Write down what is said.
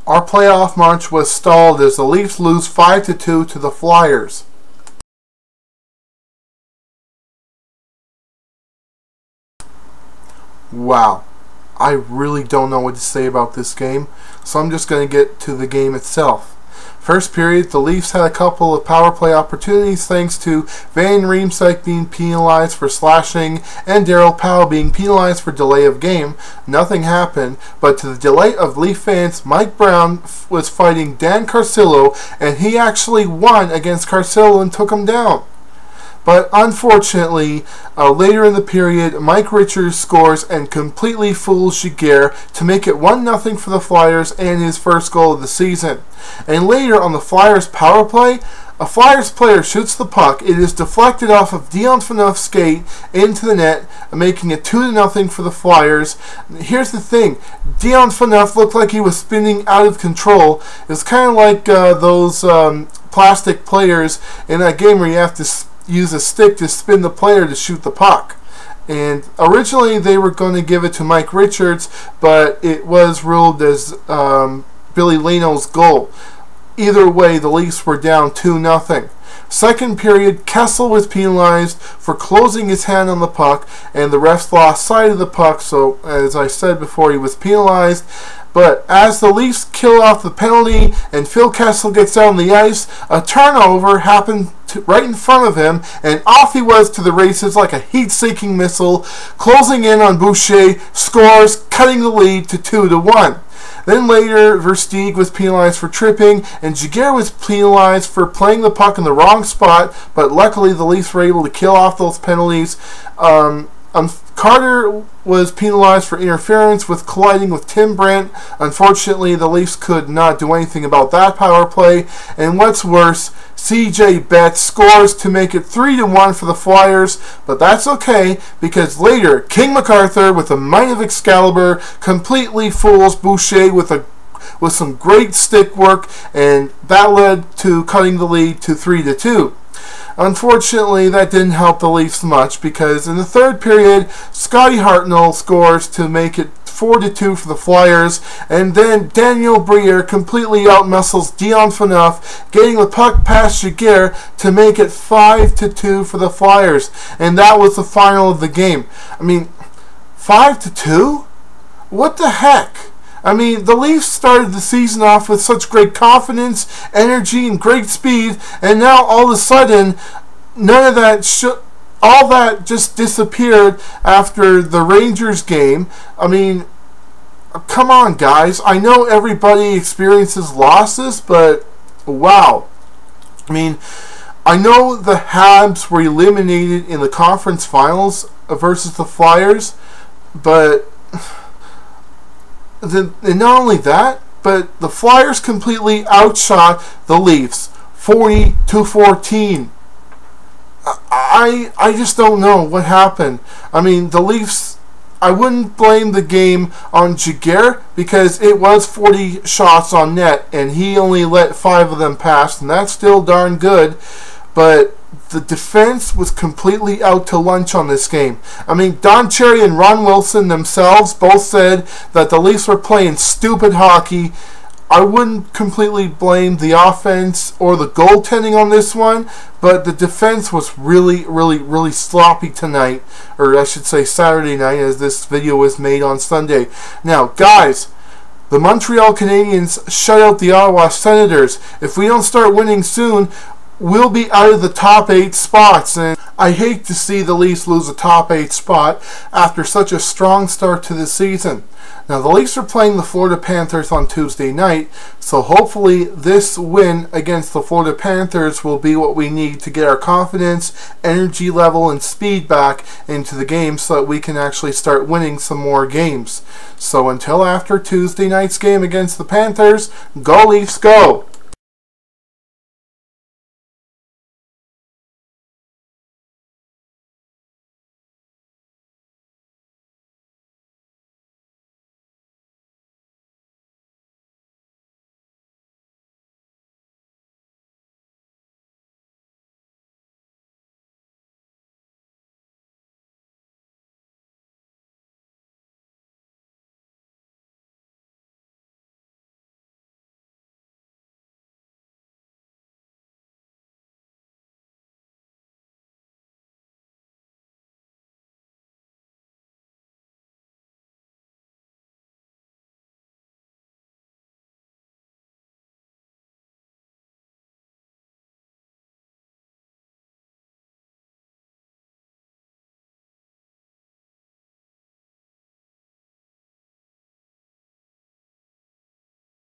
Our playoff march was stalled as the Leafs lose 5-2 to the Flyers. Wow. I really don't know what to say about this game, so I'm just going to get to the game itself. First period, the Leafs had a couple of power play opportunities thanks to Van Riemsdyk being penalized for slashing and Darryl Powell being penalized for delay of game. Nothing happened, but to the delight of Leaf fans, Mike Brown was fighting Dan Carcillo, and he actually won against Carcillo and took him down. But unfortunately, later in the period, Mike Richards scores and completely fools Giguère to make it 1-0 for the Flyers and his first goal of the season. And later on the Flyers power play, a Flyers player shoots the puck. It is deflected off of Dion Phaneuf's skate into the net, making it 2-0 for the Flyers. Here's the thing. Dion Phaneuf looked like he was spinning out of control. It's kind of like those plastic players in that game where you have to use a stick to spin the player to shoot the puck. And originally they were going to give it to Mike Richards, but it was ruled as Billy Leno's goal. Either way, the Leafs were down 2-0. Second period, Kessel was penalized for closing his hand on the puck, and the refs lost sight of the puck, so as I said before, he was penalized. But as the Leafs kill off the penalty and Phil Kessel gets out on the ice, a turnover happened right in front of him, and off he was to the races like a heat-seeking missile, closing in on Boucher, scores, cutting the lead to 2-1. Then later, Versteeg was penalized for tripping, and Giguère was penalized for playing the puck in the wrong spot, but luckily the Leafs were able to kill off those penalties. Carter was penalized for interference with colliding with Tim Brent. Unfortunately, the Leafs could not do anything about that power play. And what's worse, CJ Betts scores to make it 3-1 for the Flyers, but that's okay because later, King MacArthur with a Might of Excalibur completely fools Boucher with some great stick work, and that led to cutting the lead to 3-2. Unfortunately, that didn't help the Leafs much because in the third period, Scotty Hartnell scores to make it 4-2 for the Flyers, and then Daniel Briere completely outmuscles Dion Phaneuf, getting the puck past Giguère to make it 5-2 for the Flyers, and that was the final of the game. I mean, 5-2? What the heck? I mean, the Leafs started the season off with such great confidence, energy, and great speed, and now all of a sudden, none of that all that just disappeared after the Rangers game. I mean, come on, guys. I know everybody experiences losses, but wow. I mean, I know the Habs were eliminated in the conference finals versus the Flyers, but and not only that, but the Flyers completely outshot the Leafs 40-14. I just don't know what happened. I mean, the Leafs, I wouldn't blame the game on Giguère because it was 40 shots on net and he only let 5 of them pass, and that's still darn good. But the defense was completely out to lunch on this game. I mean, Don Cherry and Ron Wilson themselves both said that the Leafs were playing stupid hockey. I wouldn't completely blame the offense or the goaltending on this one, but the defense was really sloppy tonight, or I should say Saturday night, as this video was made on Sunday. Now, guys, the Montreal Canadiens shut out the Ottawa Senators. If we don't start winning soon, we'll be out of the top 8 spots, and I hate to see the Leafs lose a top 8 spot after such a strong start to the season. Now, the Leafs are playing the Florida Panthers on Tuesday night, so hopefully this win against the Florida Panthers will be what we need to get our confidence, energy level, and speed back into the game so that we can actually start winning some more games. So until after Tuesday night's game against the Panthers, go Leafs, go!